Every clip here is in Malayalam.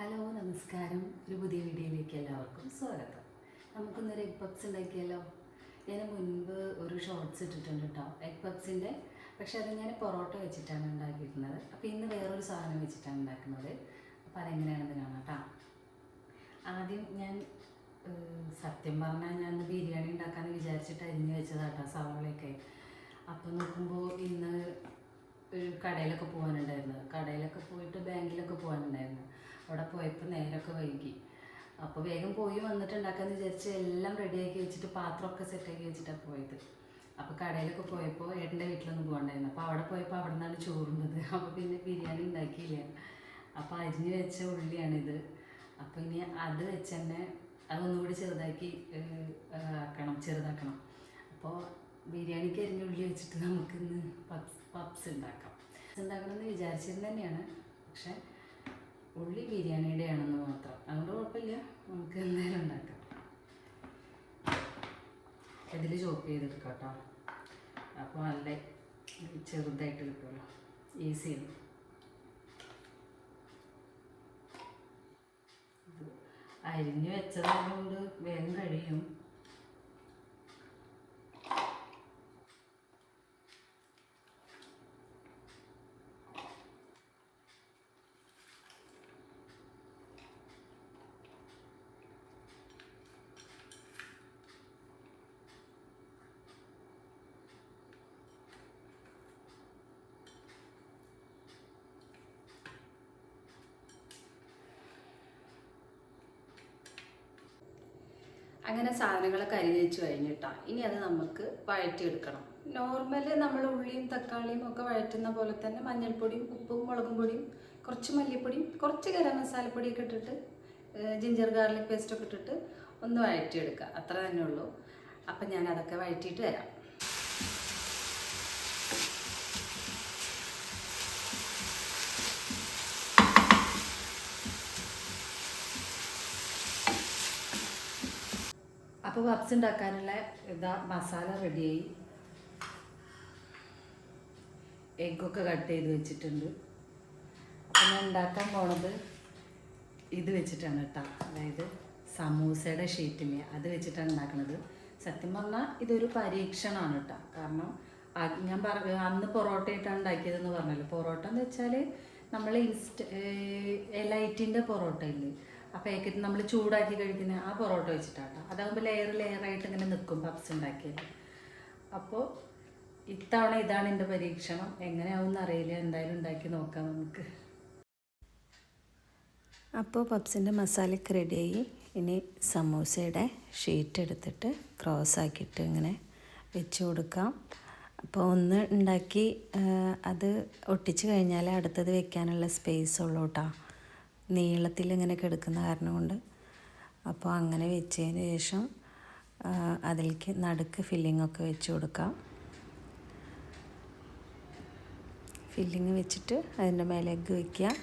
ഹലോ നമസ്കാരം. ഒരു പുതിയ വീഡിയോയിലേക്ക് എല്ലാവർക്കും സ്വാഗതം. നമുക്കൊന്നൊരു എഗ് പപ്സ് ഉണ്ടാക്കിയാലോ? ഞാൻ മുൻപ് ഒരു ഷോർട്സ് ഇട്ടിട്ടുണ്ട് കേട്ടോ, എഗ് പപ്സിൻ്റെ. പക്ഷെ അത് ഞാൻ പൊറോട്ട വെച്ചിട്ടാണ് ഉണ്ടാക്കിയിരുന്നത്. അപ്പോൾ ഇന്ന് വേറൊരു സാധനം വെച്ചിട്ടാണ് ഉണ്ടാക്കുന്നത്. അപ്പോൾ അതെങ്ങനെയാണെന്ന് കാണാം കേട്ടോ. ആദ്യം ഞാൻ സത്യം പറഞ്ഞാൽ ഞാൻ ബിരിയാണി ഉണ്ടാക്കാമെന്ന് വിചാരിച്ചിട്ട് അരിഞ്ഞ് വെച്ചതാട്ടോ സവാളയൊക്കെ. അപ്പോൾ നോക്കുമ്പോൾ ഇന്ന് കടയിലൊക്കെ പോയിട്ട് ബാങ്കിലൊക്കെ പോകാനുണ്ടായിരുന്നു. അവിടെ പോയപ്പോൾ നേരമൊക്കെ വൈകി. അപ്പോൾ വേഗം പോയി വന്നിട്ട് ഉണ്ടാക്കാമെന്ന് വിചാരിച്ച് എല്ലാം റെഡിയാക്കി വെച്ചിട്ട് പാത്രമൊക്കെ സെറ്റാക്കി വെച്ചിട്ടാണ് പോയത്. അപ്പോൾ കടയിലൊക്കെ പോയപ്പോൾ ഏട്ടൻ്റെ വീട്ടിലൊന്നും പോകണ്ടായിരുന്നു. അപ്പോൾ അവിടെ പോയപ്പോൾ അവിടെ നിന്നാണ് ചോറുന്നത്. അപ്പോൾ പിന്നെ ബിരിയാണി ഉണ്ടാക്കിയില്ല. അപ്പോൾ അരിഞ്ഞ് വെച്ച ഉള്ളിയാണിത്. അപ്പോൾ ഇനി അത് വെച്ച് തന്നെ അതൊന്നുകൂടി ചെറുതാക്കണം. അപ്പോൾ ബിരിയാണിക്ക് അരിഞ്ഞ ഉള്ളി വെച്ചിട്ട് നമുക്കിന്ന് പപ്സ് ഉണ്ടാക്കണമെന്ന് വിചാരിച്ചിരുന്നു തന്നെയാണ്. പക്ഷേ ഉള്ളി ബിരിയാണിയുടെ ആണെന്ന് മാത്രം. അതുകൊണ്ട് കുഴപ്പമില്ല, നമുക്ക് എന്തായാലും ഉണ്ടാക്കാം. ഇതിൽ ചോപ്പ് ചെയ്തെടുക്കാം കേട്ടോ. അപ്പോൾ നല്ല ചെറുതായിട്ട് കിട്ടുമല്ലോ, ഈസിയാണ്. ഇത് അരിഞ്ഞ് വെച്ചതുകൊണ്ട് വേഗം കഴിയും. അങ്ങനെ സാധനങ്ങളൊക്കെ അരിഞ്ഞ് വെച്ച് കഴിഞ്ഞിട്ടാണ് ഇനി അത് നമുക്ക് വഴറ്റിയെടുക്കണം. നോർമല് നമ്മൾ ഉള്ളിയും തക്കാളിയും ഒക്കെ വഴറ്റുന്ന പോലെ തന്നെ മഞ്ഞൾപ്പൊടിയും ഉപ്പും മുളകും പൊടിയും കുറച്ച് മല്ലിപ്പൊടിയും കുറച്ച് ഗരം മസാലപ്പൊടിയൊക്കെ ഇട്ടിട്ട് ജിഞ്ചർ ഗാർലിക് പേസ്റ്റൊക്കെ ഇട്ടിട്ട് ഒന്ന് വഴറ്റിയെടുക്കുക, അത്ര തന്നെ ഉള്ളൂ. അപ്പം ഞാൻ അതൊക്കെ വഴറ്റിയിട്ട് വരാം. അപ്പോൾ പപ്സ് ഉണ്ടാക്കാനുള്ള മസാല റെഡിയായി. എഗ്ഗൊക്കെ കട്ട് ചെയ്ത് വെച്ചിട്ടുണ്ട്. അപ്പോൾ ഞാൻ ഉണ്ടാക്കാൻ പോണത് ഇത് വെച്ചിട്ടാണ് കേട്ടോ, അതായത് സമൂസയുടെ ഷീറ്റില്ലേ അത് വെച്ചിട്ടാണ് ഉണ്ടാക്കുന്നത്. സത്യം പറഞ്ഞാൽ ഇതൊരു പരീക്ഷണമാണ് കേട്ടോ. കാരണം ഞാൻ അന്ന് പൊറോട്ട ഇട്ടാണ് ഉണ്ടാക്കിയതെന്ന് പറഞ്ഞല്ലോ. പൊറോട്ട എന്ന് വെച്ചാൽ നമ്മൾ എലൈറ്റിൻ്റെ പൊറോട്ട ഇല്ലേ, ആ പാക്കറ്റ് നമ്മൾ ചൂടാക്കി കഴിക്കുന്ന ആ പൊറോട്ട വെച്ചിട്ടാട്ടോ. അതാകുമ്പോൾ ലെയറായിട്ട് ഇങ്ങനെ നിൽക്കും പപ്സ് ഉണ്ടാക്കിയത്. അപ്പോൾ ഇത്തവണ ഇതാണ് എൻ്റെ പരീക്ഷണം. എങ്ങനെയാവും അറിയില്ല, എന്തായാലും ഉണ്ടാക്കി നോക്കാം നമുക്ക്. അപ്പോൾ പപ്സിൻ്റെ മസാലയൊക്കെ റെഡിയായി. ഇനി സമൂസയുടെ ഷീറ്റ് എടുത്തിട്ട് ക്രോസ് ആക്കിയിട്ട് ഇങ്ങനെ വെച്ച് കൊടുക്കാം. അപ്പോൾ ഒന്ന് ഉണ്ടാക്കി അത് ഒട്ടിച്ച് കഴിഞ്ഞാൽ അടുത്തത് വെക്കാനുള്ള സ്പേസ് ഉള്ളൂ കേട്ടോ, നീളത്തിൽ ഇങ്ങനെ കിടക്കുന്ന കാരണം കൊണ്ട്. അപ്പോൾ അങ്ങനെ വെച്ചതിന് ശേഷം അതിലേക്ക് നടുക്ക് ഫില്ലിങ്ങൊക്കെ വെച്ച് കൊടുക്കാം. ഫില്ലിങ് വെച്ചിട്ട് അതിൻ്റെ മേലെ എഗ്ഗ് വയ്ക്കുക,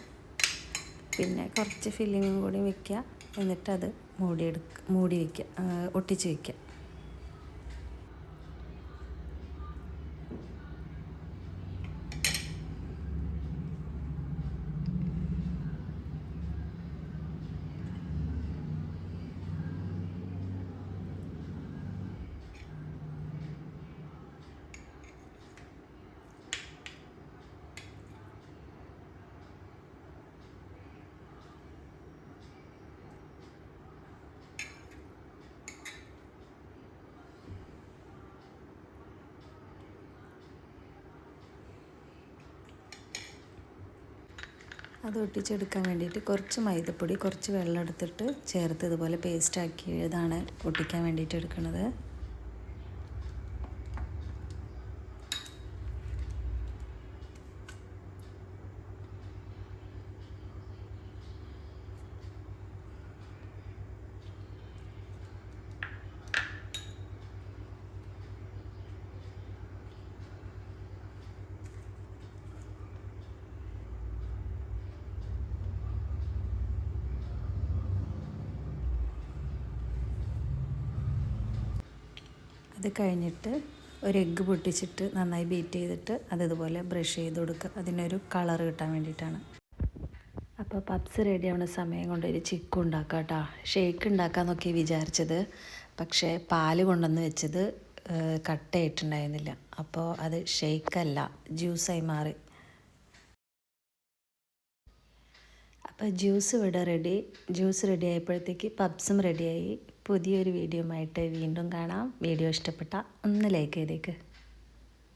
പിന്നെ കുറച്ച് ഫില്ലിങ്ങും കൂടി വയ്ക്കുക. എന്നിട്ട് അത് മൂടി വയ്ക്കുക, ഒട്ടിച്ച് വയ്ക്കുക. അത് ഒട്ടിച്ചെടുക്കാൻ വേണ്ടിയിട്ട് കുറച്ച് മൈദപ്പൊടി കുറച്ച് വെള്ളം എടുത്തിട്ട് ചേർത്ത് ഇതുപോലെ പേസ്റ്റാക്കി ഇതാണ് ഒട്ടിക്കാൻ വേണ്ടിയിട്ട് എടുക്കുന്നത്. അത് കഴിഞ്ഞിട്ട് ഒരു എഗ്ഗ് പൊട്ടിച്ചിട്ട് നന്നായി ബീറ്റ് ചെയ്തിട്ട് അത് ഇതുപോലെ ബ്രഷ് ചെയ്ത് കൊടുക്കുക. അതിനൊരു കളർ കിട്ടാൻ വേണ്ടിയിട്ടാണ്. അപ്പോൾ പപ്സ് റെഡി ആവുന്ന സമയം കൊണ്ട് ഒരു ചിക്കു ഉണ്ടാക്കാം കേട്ടോ. ഷേക്ക് ഉണ്ടാക്കാമെന്നൊക്കെ വിചാരിച്ചത്, പക്ഷേ പാല് കൊണ്ടുവന്ന് വെച്ചത് കട്ടയായിട്ടുണ്ടായിരുന്നില്ല. അപ്പോൾ അത് ഷേക്കല്ല, ജ്യൂസായി മാറി. അപ്പോൾ ജ്യൂസ് റെഡി ആയപ്പോഴത്തേക്ക് പപ്സും റെഡിയായി. പുതിയൊരു വീഡിയോ ആയിട്ട് വീണ്ടും കാണാം. വീഡിയോ ഇഷ്ടപ്പെട്ടാൽ ഒന്ന് ലൈക്ക് ചെയ്തേക്ക്.